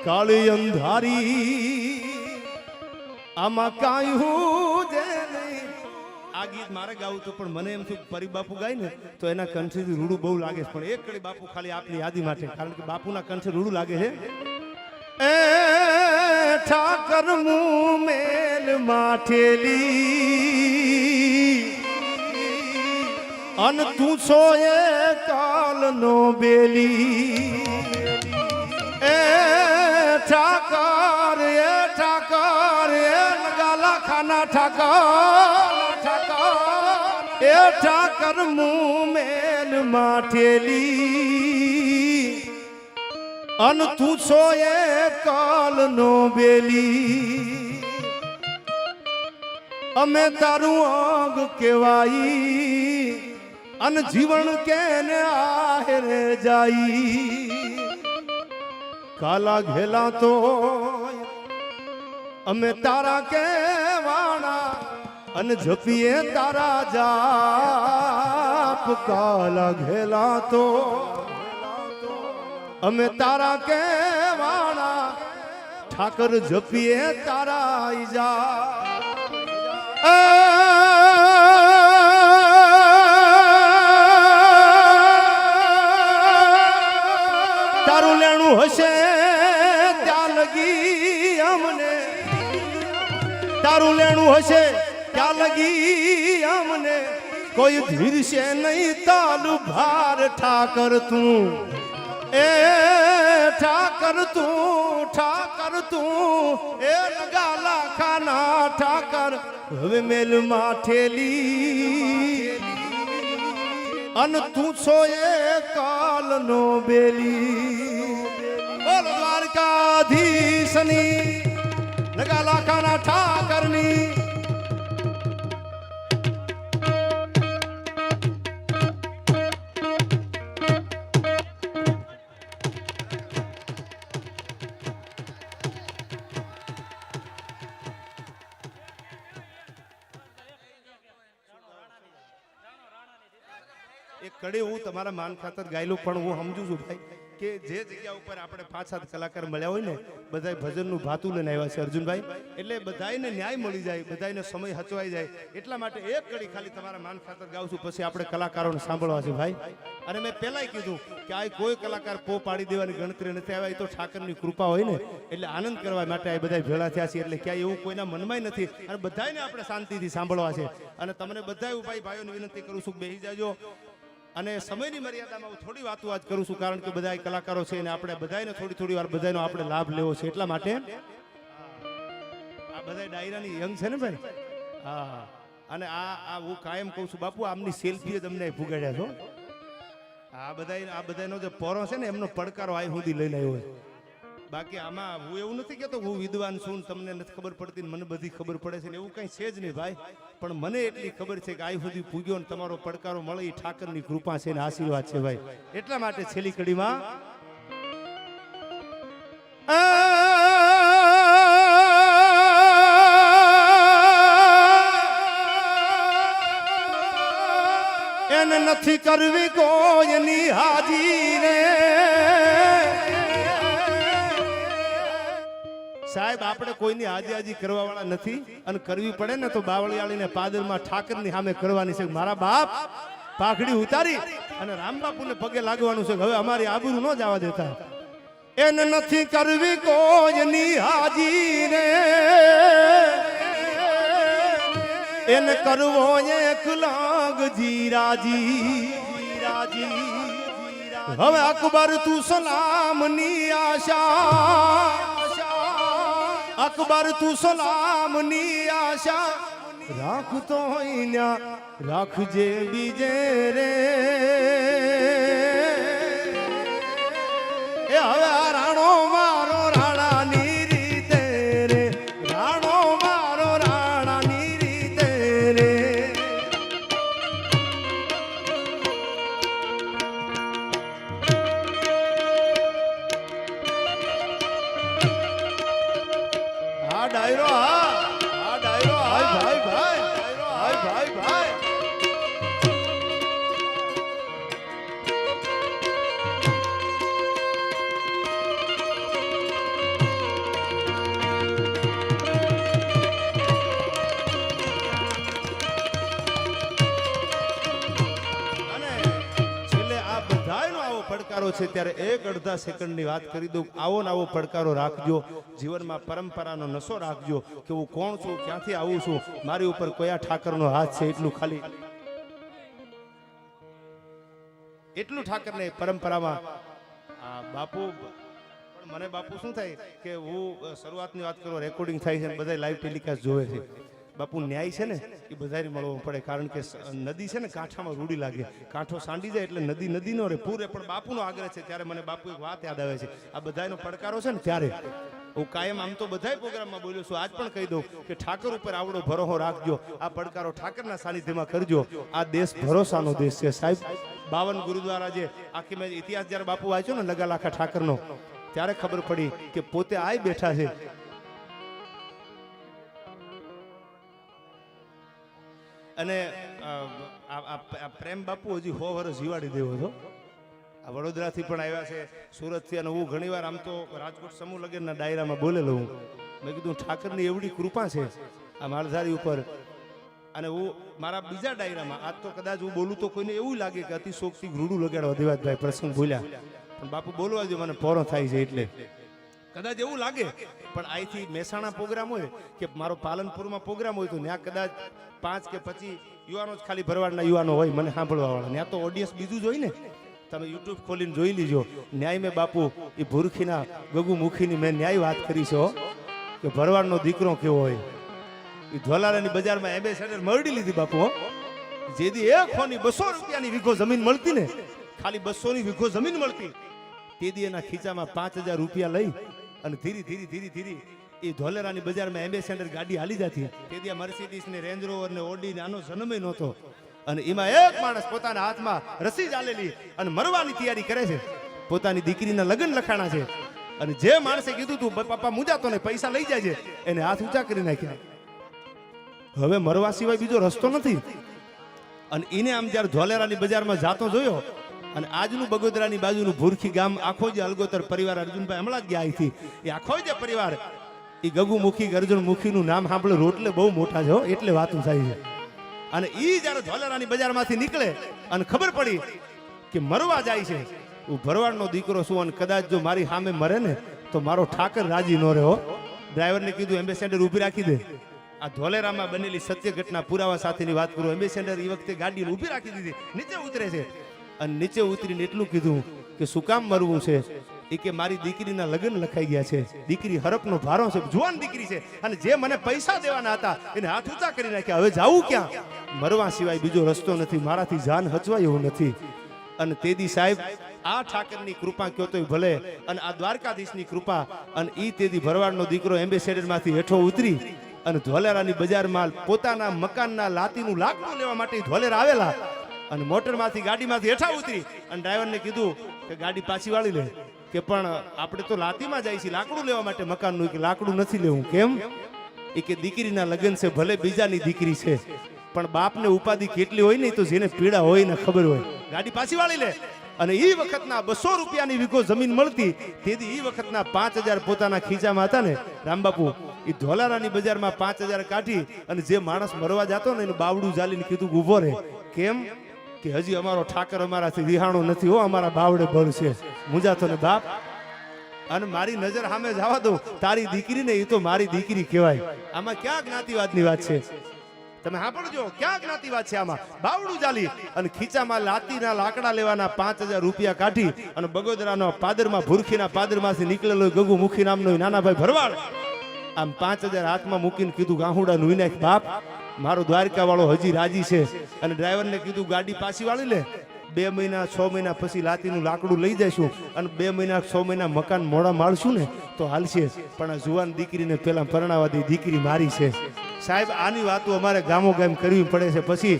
કાળી અંધારી આમાં કાયું જે નહીં. આ ગીત મારે ગાવું તો પણ મને એમ થયું પરી બાપુ ગાય ને તો એના કંઠેથી રૂડું બહુ લાગે છે, પણ એક કડી બાપુ ખાલી આપની યાદી માટે, કારણ કે બાપુના કંઠે રૂડું લાગે છે. એ ઠાકર મું મેલ માઠેલી અન તું છો એ કાલ નો બેલી. એ ઠાકર એ નગાલા ખાના ઠાકર એ ઠાકર મું મેલ માઠેલી અન તું છો એ કાલ નો બેલી. અમે તારું અંગ કેવાઈ અન જીવન કેને આહેરે જાઈ. કાલા ઘેલા તો અમે તારા કેવાણા અન જપીએ તારા જાપ. કાલા ઘેલા તો અમે તારા કેવાણા ઠાકર જપીએ તારા ઈજા. તારું લેણું હશે ત્યાં લગી અમને, તારું લેણું હશે ત્યાં લગી અમને કોઈ ધીરશે નહીં તાલુ ભાર. ઠાકર તું એ ઠાકર તું એ નગાલા ખાના ઠાકર હવે મેલ માઠેલી અન તું છો એ કાલ નો બેલી. બોલ દ્વારકાધીશની નગાલા ખાના ઠાકરની. એક કડી હું તમારા માન ખાતર ગાયેલું, પણ હું સમજુ છું ભાઈ કે જે જગ્યા ઉપર આપણે 5-7 કલાકાર મળ્યા હોય ને બધાય ભજનનું ભાતું લઈને આવ્યા છે અર્જુનભાઈ, એટલે બધાયને ન્યાય મળી જાય, બધાયને સમય હચવાઈ જાય, એટલા માટે એક કડી ખાલી તમારા માન ખાતર ગાઉં છું. પછી આપણે કલાકારોને સાંભળવા છે ભાઈ. અને મેં પહેલાંય કીધું કે આ કોઈ કલાકાર પો પાડી દેવાની ગણતરી નથી આવ્યા, એ તો ઠાકરની કૃપા હોય ને, એટલે આનંદ કરવા માટે આ બધા ભેળા થયા છે, એટલે ક્યાંય એવું કોઈના મનમાં નથી. અને બધાયને આપણે શાંતિથી સાંભળવા છે. અને તમને બધા ભાઈઓને વિનંતી કરું છું બેસી જાજો. અને સમયની મર્યાદામાં હું થોડી વાતો આજ કરું છું, કારણ કે બધા કલાકારો છે અને આપણે બધાને થોડી વાર બધાનો આપણે લાભ લેવો છે, એટલા માટે. આ બધા ડાયરાની યંગ છે ને ભાઈ. હા, અને આ હું કાયમ કહું છું બાપુ, આમની સેલ્ફી જ અમને ભૂગાડ્યા છો. આ બધાનો જે પોરો છે ને એમનો પડકારો આ સુધી લઈને આવ્યો છે. બાકી આમાં હું એવું નથી કહેતો હું વિદ્વાન છું, તમને નથી ખબર પડતી, મને બધી ખબર પડે છે ને એવું કંઈ છે જ નહીં ભાઈ. પણ મને એટલી ખબર છે કે આ સુધી પૂગ્યો ને તમારો પડકારો મળે એ ઠાકરની કૃપા છે ને આશીર્વાદ છે ભાઈ. એટલા માટે છેલ્લી કડીમાં એને નથી કરવી કોઈની હાજી રે. સાહેબ આપણે કોઈની હાજી કરવા વાળા નથી, અને કરવી પડે ને તો બાવળિયાળીને પાદરમાં ઠાકરની સામે કરવાની છે. મારા બાપ પાઘડી ઉતારી અને રામબાપુને પગે લાગવાનું છે. હવે અમારી આબરૂ ન જવા દેતા. એને નથી કરવી કોઈની હાજી રે, એને કરવો એકલાગ જીરાજી. હવે અકબર તું સલામની આશા, અકબર તું સલામની આશા રાખતો હોય રાખજે બીજે રે. એ હવે રાણો મારો રાણાની રીતે રે, રાણો મારો રાણાની રીતે રે. હા ડાયરો, હા ડાયરો, હાય ભાઈ ભાઈ, હાય ભાઈ ભાઈ. પડકારો છે ત્યારે એક અડધા સેકન્ડની વાત કરી દઉં. આવો ને આવો પડકારો રાખજો. જીવનમાં પરંપરાનો નશો રાખજો કે હું કોણ છું, ક્યાંથી આવું છું, મારી ઉપર કયા ઠાકરનો હાથ છે. એટલું ઠાકરને પરંપરામાં બાપુ. પણ મને બાપુ શું થાય કે હું શરૂઆતની વાત કરું, રેકોર્ડિંગ થાય છે ને બધા લાઈવ ટેલિકાસ્ટ જોવે છે. બાપુ ન્યાય છે ને એ બધાને મળવો પડે, કારણ કે નદી છે ને કાંઠામાં રૂડી લાગે, કાંઠો સાંડી જાય એટલે નદી નદી નો રહે પૂરે. પણ બાપુનો આગ્રહ છે ત્યારે મને બાપુ એક વાત યાદ આવે છે. આ બધાનો પડકારો છે ને ત્યારે હું કાયમ આમ તો બધા પ્રોગ્રામમાં બોલ્યો છું, આજ પણ કહી દઉં કે ઠાકર ઉપર આવડો ભરોસો રાખજો. આ પડકારો ઠાકરના સાનિધ્યમાં કરજો. આ દેશ ભરોસાનો દેશ છે સાહેબ. 52 ગુરુદ્વારા જે આખી મેં ઇતિહાસ જ્યારે બાપુ વાંચ્યો ને લગાલાખા ઠાકરનો, ત્યારે ખબર પડી કે પોતે આય બેઠા છે. અને પ્રેમ બાપુ હજી 100 વર્ષ જીવાડી દેવો હતો. આ વડોદરાથી પણ આવ્યા છે, સુરતથી. અને હું ઘણીવાર આમ તો રાજકોટ સમૂહ લગ્નના ડાયરામાં બોલેલો હું. મેં કીધું ઠાકરની એવડી કૃપા છે આ માલધારી ઉપર. અને હું મારા બીજા ડાયરામાં આજ તો કદાચ હું બોલું તો કોઈને એવું લાગે કે અતિશોક્તિ રૂડું લગાડવા દેવાતભાઈ પ્રસંગ બોલ્યા, પણ બાપુ બોલવા જો મને પોરો થાય છે એટલે કદાચ એવું લાગે. પણ અહીંથી મહેસાણા પ્રોગ્રામ હોય કે મારો પાલનપુરમાં પ્રોગ્રામ હોય તો ત્યાં કદાચ 5 કે 25 યુવાનો જ ખાલી ભરવાડના યુવાનો હોય મને સાંભળવા વાળા. ત્યાં તો ઓડિયન્સ બીજું જ હોય ને. તમે યુટ્યુબ ખોલીને જોઈ લીજો. ન્યાય મેં બાપુ એ ભૂરખીના ગગુમુખીની મેં ન્યાય વાત કરી છે કે ભરવાડનો દીકરો કેવો હોય. એ ધોલારાની બજારમાં એમ્બેસેડર મરડી લીધી બાપુ. જેદી 1 ખોની 200 રૂપિયાની વીઘો જમીન મળતી ને, ખાલી 200ની વીઘો જમીન મળતી, તેદી એના ખીચામાં 5000 રૂપિયા લઈ અને ધીરે એ ધોલેરાની બજારમાં એમ્બેસેડર ગાડી હાલી જતી. તેદી મર્સિડીઝ ને રેન્જ રોવર ને ઓડી નાનો જન્મે નહોતો. અને એમાં એક માણસ પોતાના હાથમાં રસી ચાલેલી અને મરવાની તૈયારી કરે છે. પોતાની દીકરીના લગ્ન લખાણા છે. અને જે માણસે કીધું તું પપ્પા મુજાતો ને પૈસા લઈ જાય છે, એને હાથ ઊંચા કરી નાખ્યા. હવે મરવા સિવાય બીજો રસ્તો નથી. અને એને આમ જ્યારે ધોલેરાની બજારમાં જાતો જોયો, અને આજનું બગોદરાની બાજુનું ભૂરખી ગામ આખો જે અલગોતર પરિવાર અર્જુનભાઈ હમણાં જ ગયા અહીંથી, એ આખો જે પરિવાર એ ગગુમુખી અર્જુનમુખીનું નામ સાંભળે રોટલે બહુ મોટા છે એટલે વાતું થાય છે. અને એ જ્યારે ધોલેરાની બજારમાંથી નીકળે અને ખબર પડી કે મરવા જાય છે, હું ભરવાડનો દીકરો છું અને કદાચ જો મારી સામે મરે ને તો મારો ઠાકર રાજી ન રહે. ડ્રાઈવરને કીધું એમ્બેસેડર ઊભી રાખી દે. આ ધોલેરામાં બનેલી સત્ય ઘટના પુરાવા સાથેની વાત કરું. એમ્બેસેડર એ વખતે ગાડી ઊભી રાખી દીધી. નીચે ઉતરે છે અને નીચે ઉતરીને એટલું કીધું કે શું કામ મરવું છે. એ કે મારી દીકરીના લગ્ન લખાઈ ગયા છે, દીકરી હરપનો ભારો છે, જુવાન દીકરી છે, અને જે મને પૈસા દેવાના હતા એને હાથ ઊંચા કરી નાખ્યા. હવે જાવું ક્યાં? મરવા સિવાય બીજો રસ્તો નથી, મારાથી જાન હચવાય એવું નથી. અને તેદી સાહેબ આ ઠાકરની કૃપા કયો તોય ભલે, અને આ દ્વારકાધીશની કૃપા. અને ઈ તેદી ભરવાડનો દીકરો એમ્બેસેડરમાંથી હેઠો ઉતરી અને ધોલેરાની બજારમાં પોતાના મકાનના લાતીનું લાકડું લેવા માટે ધોલેરા આવેલા. અને મોટરમાંથી ગાડીમાંથી હેઠા ઉતરી અને ડ્રાઈવરને કીધું કે ગાડી પાછી વાળી લે. કે પણ આપણે તો લાતીમાં જાય છે લાકડું લેવા માટે મકાનનું. કે લાકડું નથી લેવું. કેમ? એ કે દીકરીના લગ્ન છે, ભલે બીજાની દીકરી છે, પણ બાપને ઉપાધિ કેટલી હોય ને તો જેને પીડા હોય ને ખબર હોય. ગાડી પાછી વાળી લે. અને એ વખતના 200 રૂપિયાની વીઘો જમીન મળતી, તેથી એ વખતના 5000 પોતાના ખીચામાં હતા ને રામબાપુ. એ ધોલારાની બજારમાં 5000 કાઢી અને જે માણસ મરવા જતો ને એનું બાવડું ઝાલીને કીધું ઊભો રહે. કેમ? કે હજી અમારો ઠાકર અમારાથી રિહાણો નથી હો, અમારા બાવડે બળ છે. મુજાતો ને બાપ, અને મારી નજર સામે જવા દો, તારી દીકરી ને એ તો મારી દીકરી કહેવાય. આમાં ક્યાં જ્ઞાતિવાદની વાત છે? તમે સાંભળજો, ક્યાં જ્ઞાતિવાદ છે આમાં? બાવડું ચાલી અને ખીચામાં લાતીના લાકડા લેવાના 5000 રૂપિયા કાઢી અને બગોદરાનો પાદરમાં ભૂરખીના પાદરમાંથી નીકળેલો ગગુમુખી નામનો નાનાભાઈ ભરવાડ આમ 5000 હાથમાં મૂકીને કીધું ગાહુડા નું નાખ બાપ, મારો દ્વારકા વાળો હજી રાજી છે. અને ડ્રાઈવરને કીધું ગાડી પાછી વાળી લે, 2 મહિના 6 મહિના પછી લાતીનું લાકડું લઈ જઈશું અને 2 મહિના 6 મહિના મકાન મોડા માળશું ને તો હાલશે. પણ આ જુવાન દીકરીને પેલા પરણાવા દે, દીકરી મારી છે. સાહેબ આની વાતો અમારે ગામો ગામ કરવી પડે છે. પછી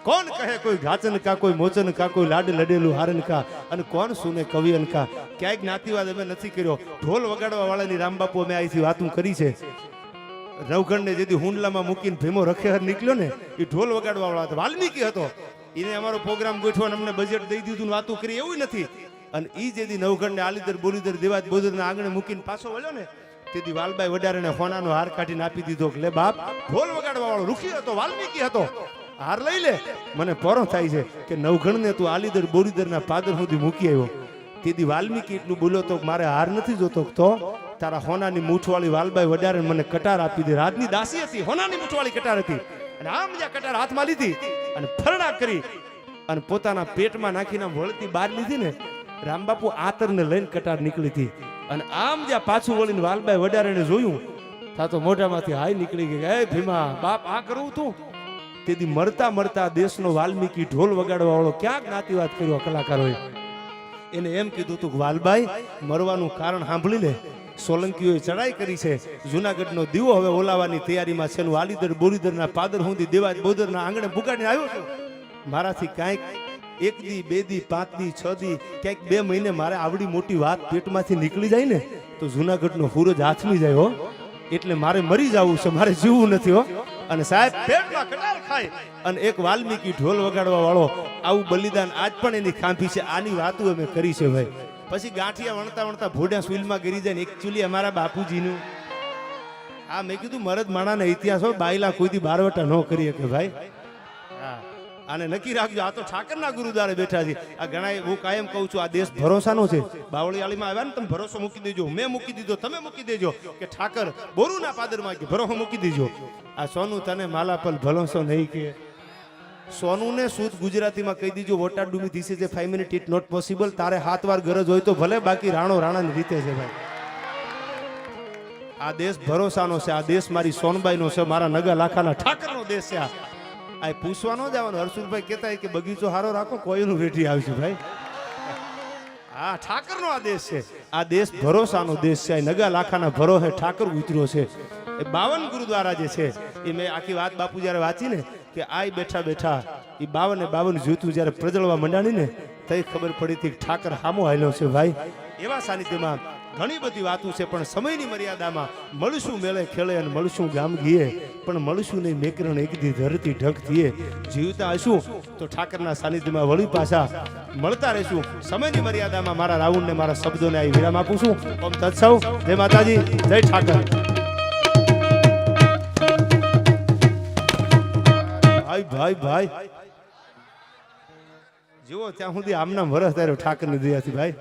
કોણ કહે કોઈ ઘાચન કા, કોઈ મોચન કા, કોઈ લાડ લડેલું હારન કા, અને કોણ સુને કવિયન કા. ક્યાંય જ્ઞાતિવાદ અમે નથી કર્યો. ઢોલ વગાડવા વાળાની રામબાપુ અમે અહીંથી વાતું કરી છે. રવગણને જેથી હુંડલામાં મૂકીને ભીમો રખેહર નીકળ્યો ને એ ઢોલ વગાડવા વાળા હતો, વાલ્મીકી હતો. એને અમારો પ્રોગ્રામ ગોઠવાનો અમને બજેટ દઈ દીધું, વાતું કરી એવું નથી. અને એ જેથી નવગણને આલીદર બોલીદર દેવાજ બોદરના આંગણે મૂકીને પાછો વળ્યો ને તેથી વાલબાઈ વડારેને હોનાનો હાર કાઢીને આપી દીધો કે લે બાપ, ઢોલ વગાડવા વાળો રૂખી હતો, વાલ્મીકી હતો, હાર લઈ લે. મને પોરો થાય છે કે નવગણને તું આલીદર બોલીદરના પાદર સુધી મૂકી આવ્યો. તેથી વાલ્મીકી એટલું બોલ્યો તો મારે હાર નથી જોતો તો તારા હોનાની મૂઠવાળી વાલબાઈ વડારે મને કટાર આપી દે. રાજની દાસી હતી, હોનાની મૂઠવાળી કટાર હતી અને આમ જ્યાં કટાર હાથમાં લીધી અને ફરડા કરી અને પોતાના પેટમાં નાખીને વળતી બહાર લીધી ને રામબાપુ આતરને લઈને કટાર નીકળી હતી અને આમ જ્યાં પાછું વળીને વાલબાઈ વડારેને જોયું તા તો મોઢામાંથી હાય નીકળી ગઈ. હે ભીમા બાપ આ કરવું તું? તેથી મરતા મરતા દેશનો વાલ્મીકી ઢોલ વગાડવા વાળો ક્યાં જ્ઞાતિવાદ કર્યો કલાકારોએ? એને એમ કીધું તું કે વાલબાઈ મરવાનું કારણ સાંભળી લે. સોલંકીઓએ ચડાઈ કરી છે, જુનાગઢનો દીવો હવે ઓલાવાની તૈયારીમાં છે. વાલીદર બોરીદરના પાદર હુંદી દેવાજ બોદરના આંગણે પુગાડીને આવ્યો છું. મારાથી કાંઈક 1 દી 2 દી 5 દી 6 દી ક્યાંક 2 મહિને મારે આવડી મોટી વાત પેટમાંથી નીકળી જાય ને તો જુનાગઢનો સૂરજ હાથમી જાય હો. એટલે મારે મરી જવું છે, મારે જીવવું નથી હો. અને સાહેબ પેટમાં કટાર ખાય અને એક વાલ્મીકી ઢોલ વગાડવા વાળો આવું બલિદાન આજ પણ એની ખાંભી છે. આની વાતો અમે કરી છે ભાઈ. પછી ગાંઠિયા વણતા વણતા ભોડા સુઈલમાં ગરી જાય ને એકચ્યુઅલી અમારા બાપુજીનું આ મેં કીધું મરદ માણાના ઇતિહાસ હોય બાયલા કોઈથી બારવટા ન કરી શકે ભાઈ. હા આને નક્કી રાખજો. આ તો ઠાકરના ગુરુદ્વારે બેઠા છે. આ ઘણા હું કાયમ કહું છું આ દેશ ભરોસાનો છે. બાવળીયાળીમાં આવ્યા ને તમે ભરોસો મૂકી દેજો, મેં મૂકી દીધો, તમે મૂકી દેજો કે ઠાકર બોરુના પાદરમાં કે ભરોસો મૂકી દેજો. આ સોનું તને માલાપલ ભલોસો નહીં કે સોનું ને શુદ્ધ ગુજરાતીમાં કહી દીજો what are do this is a 5 minute it not possible. તારે 7 વાર ગરજ હોય તો ભલે, બાકી રાણો રાણાની રીતે છે ભાઈ. આ દેશ ભરોસાનો છે. આ દેશ મારી સોનબાઈનો છે, મારા નગા લાખાના ઠાકરનો દેશ છે. આ પૂછવા ન જવાનું. હર્ષુભાઈ કહેતા કે બગીચો હારો રાખો કોઈનું રેઠી આવશે ભાઈ. હા ઠાકરનો આ દેશ છે. આ દેશ ભરોસાનો દેશ છે. નગા લાખાના ભરોસે ઠાકર ઉતર્યો છે. એ 52 ગુરુદ્વારા જે છે એ મેં આખી વાત બાપુ જ્યારે વાંચી ને કે આય બેઠા બેઠા એ 52 જ્યોતું જ્યારે પ્રજળવા મંડાણી ને તઈ ખબર પડી હતી કે ઠાકર હામો હાલ્યો છે ભાઈ. એવા સાનિધ્યમાં ઘણી બધી વાતો છે પણ સમયની મર્યાદામાં મળશું મેળે ખેલે અને મળશું ગામ ગીએ પણ મળશું નહીં મેકરણ એકદી ધરતી ઢંકતીએ. જીવતા હશું તો ઠાકરના સાનિધ્યમાં વળી પાછા મળતા રહેશું. સમયની મર્યાદામાં મારા રાઉન્ડને મારા શબ્દોને આ વિરામ આપું છું. ઓમ તત્સવ. જય માતાજી, જય ઠાકર. ભાઈ ભાઈ જેવો ત્યાં સુધી આમના વરસ ત્યારે ઠાકરની દયાથી ભાઈ.